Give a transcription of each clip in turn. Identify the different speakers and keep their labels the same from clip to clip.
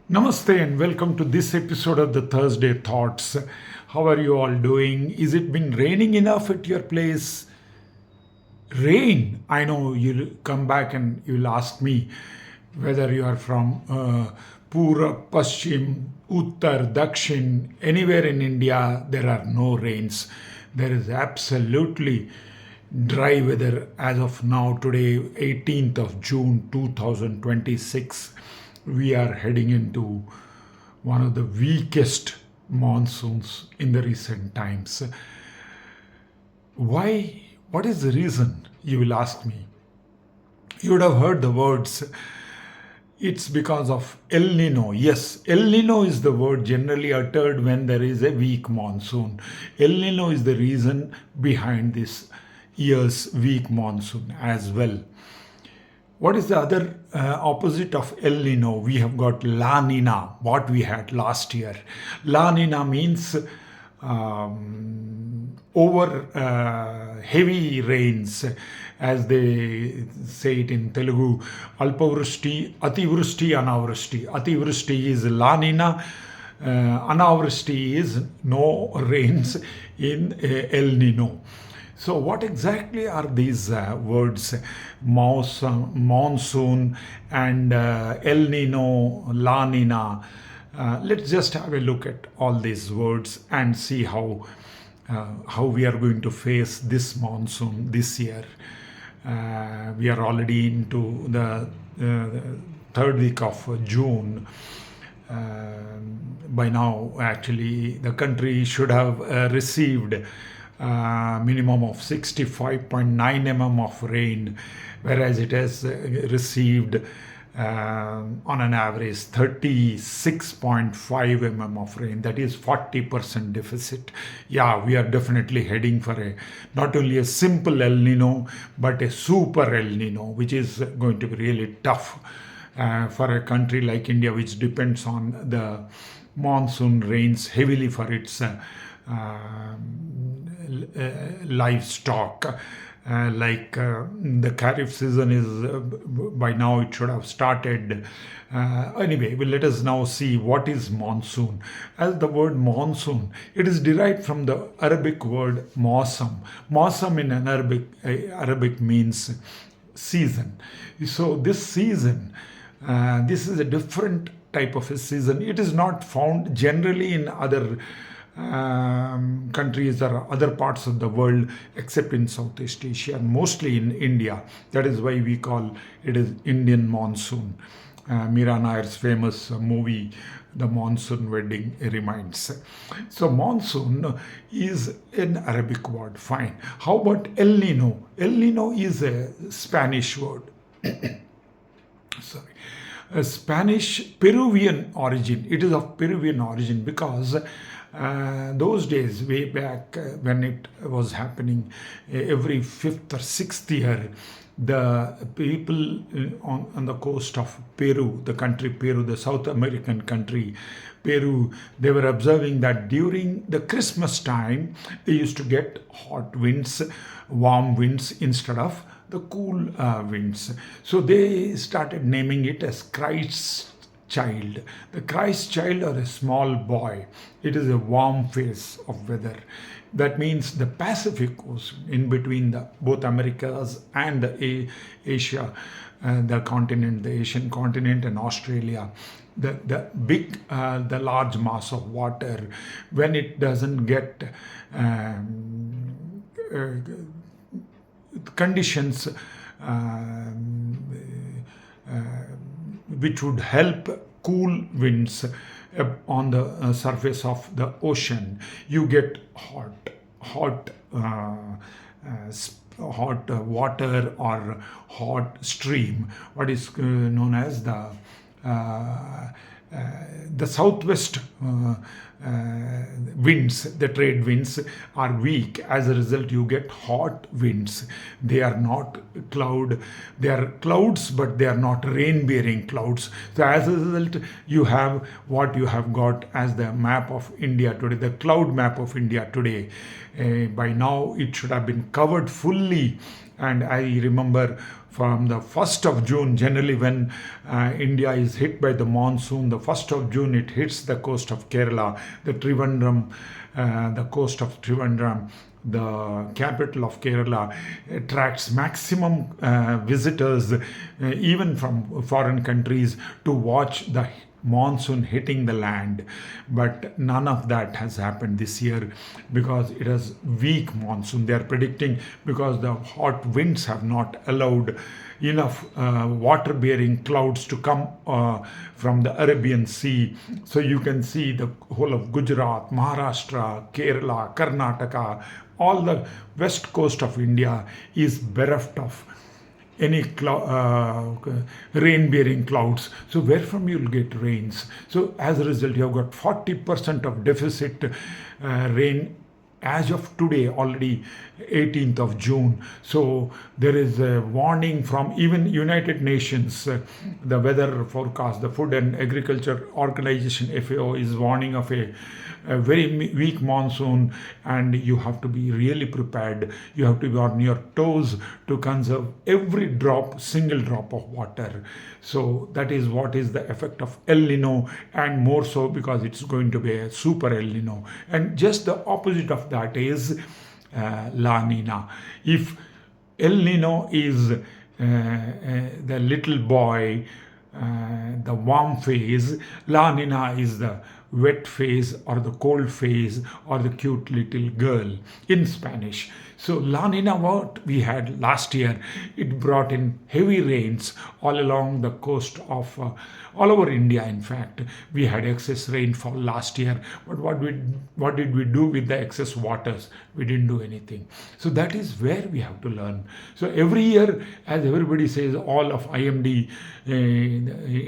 Speaker 1: Namaste and welcome to this episode of the Thursday Thoughts. How are you all doing? Is it been raining enough at your place? Rain. I know you'll come back and you'll ask me whether you are from Purab, Paschim, Uttar, Dakshin, anywhere in India, there are no rains. There is absolutely dry weather as of now, today, 18th of June 2026. We are heading into one of the weakest monsoons in the recent times. Why? What is the reason? You will ask me. You would have heard the words. It's because of El Nino. Yes, El Nino is the word generally uttered when there is a weak monsoon. El Nino is the reason behind this year's weak monsoon as well. What is the other opposite of El Nino? We have got La Nina, what we had last year. La Nina means over heavy rains, as they say it in Telugu. Alpavrushti, Ativrushti, Anavrushti. Ativrushti is La Nina. Anavrushti is no rains in El Nino. So, what exactly are these words? Monsoon and El Nino, La Nina. Let's just have a look at all these words and see how we are going to face this monsoon this year. We are already into the third week of June. By now, actually, the country should have received minimum of 65.9 mm of rain, whereas it has received on an average 36.5 mm of rain. That is 40% deficit. Yeah, we are definitely heading for not only a simple El Nino, but a super El Nino, which is going to be really tough for a country like India, which depends on the monsoon rains heavily for its livestock. The Kharif season is by now it should have started. Anyway, well, let us now see what is monsoon. As the word monsoon, it is derived from the Arabic word mawsam. Mawsam in an Arabic means season. So this season, this is a different type of a season. It is not found generally in other countries or other parts of the world except in Southeast Asia and mostly in India. That is why we call it is Indian monsoon. Mira Nair's famous movie, The Monsoon Wedding, reminds. So monsoon is an Arabic word, fine. How about El Nino? El Nino is a Spanish word. Sorry. A Spanish Peruvian origin. It is of Peruvian origin because those days, way back when it was happening, every fifth or sixth year, the people on the coast of Peru, the country Peru, the South American country Peru, they were observing that during the Christmas time, they used to get hot winds, warm winds instead of the cool winds. So they started naming it as Christ's child. The Christ child or a small boy. It is a warm phase of weather. That means the Pacific Ocean in between both Americas and the Asia, the continent, the Asian continent and Australia. The large mass of water, when it doesn't get conditions which would help cool winds on the surface of the ocean, you get hot water or hot stream, what is known as the southwest winds, the trade winds are weak. As a result, you get hot winds. They are not they are clouds, but they are not rain-bearing clouds. So as a result, you have what you have got as the map of India today, the cloud map of India today. By now, it should have been covered fully. And I remember from the 1st of June. Generally, when India is hit by the monsoon, the 1st of June it hits the coast of Kerala, the Trivandrum, the coast of Trivandrum, the capital of Kerala, attracts maximum visitors, even from foreign countries, to watch the monsoon hitting the land. But none of that has happened this year because it is weak monsoon. They are predicting, because the hot winds have not allowed enough water bearing clouds to come from the Arabian Sea. So you can see the whole of Gujarat, Maharashtra, Kerala, Karnataka, all the west coast of India is bereft of any rain bearing clouds. So where from you'll get rains? So as a result, you have got 40% of deficit rain as of today, already 18th of June. So there is a warning from even United Nations, the weather forecast, the Food and Agriculture Organization, FAO, is warning of a very weak monsoon, and you have to be really prepared. You have to be on your toes to conserve every drop, single drop of water. So that is what is the effect of El Nino, and more so because it's going to be a super El Nino. And just the opposite of that is La Nina. If El Nino is the little boy, the warm phase, La Nina is the wet phase or the cold phase or the cute little girl in Spanish. So La Nina, what we had last year, it brought in heavy rains all along the coast of all over India. In fact, we had excess rainfall last year, but what did we do with the excess waters? We didn't do anything. So that is where we have to learn. So every year, as everybody says, all of IMD, the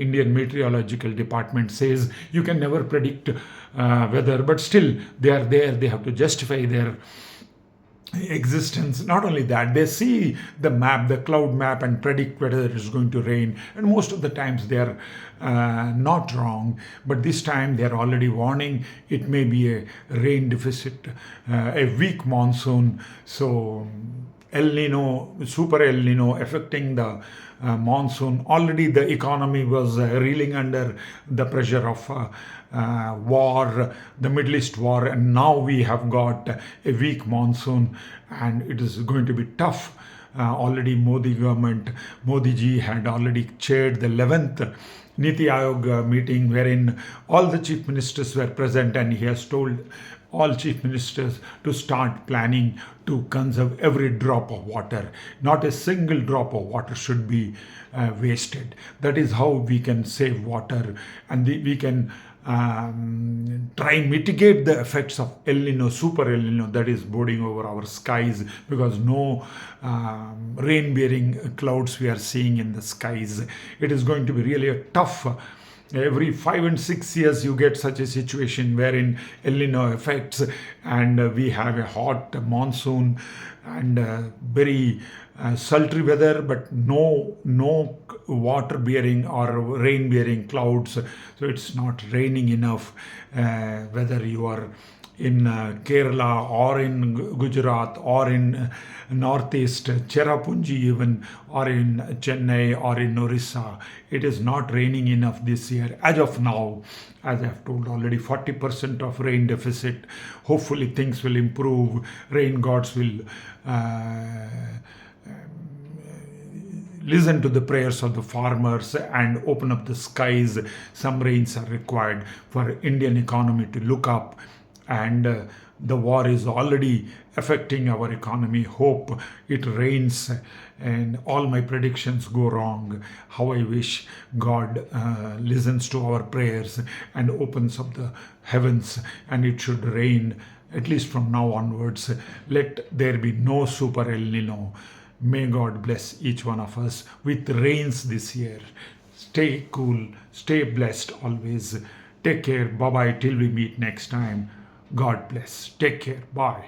Speaker 1: Indian Meteorological Department, says you can never predict weather, but still they are there. They have to justify their existence. Not only that, they see the map, the cloud map, and predict whether it is going to rain, and most of the times they are not wrong. But this time they are already warning it may be a rain deficit, a weak monsoon. So El Nino, super El Nino, affecting the monsoon. Already the economy was reeling under the pressure of war, the Middle East war, and now we have got a weak monsoon, and it is going to be tough. Already Modi government, Modi ji had already chaired the 11th Niti Aayog meeting, wherein all the chief ministers were present, and he has told all chief ministers to start planning to conserve every drop of water. Not a single drop of water should be wasted. That is how we can save water, and we can try and mitigate the effects of El Nino, super El Nino, that is boarding over our skies, because no rain-bearing clouds we are seeing in the skies. It is going to be really a tough. Every 5 and 6 years you get such a situation wherein El Nino affects, and we have a hot monsoon and very sultry weather, but no water bearing or rain bearing clouds. So it's not raining enough, whether you are in Kerala or in Gujarat or in northeast Cherrapunji even, or in Chennai or in Orissa. It is not raining enough this year as of now. As I have told already, 40% of rain deficit. Hopefully things will improve. Rain gods will listen to the prayers of the farmers and open up the skies. Some rains are required for Indian economy to look up, and the war is already affecting our economy. Hope it rains and all my predictions go wrong. How I wish God listens to our prayers and opens up the heavens, and it should rain at least from now onwards. Let there be no super El Nino. May God bless each one of us with rains this year. Stay cool, stay blessed always. Take care. Bye bye till we meet next time. God bless. Take care. Bye.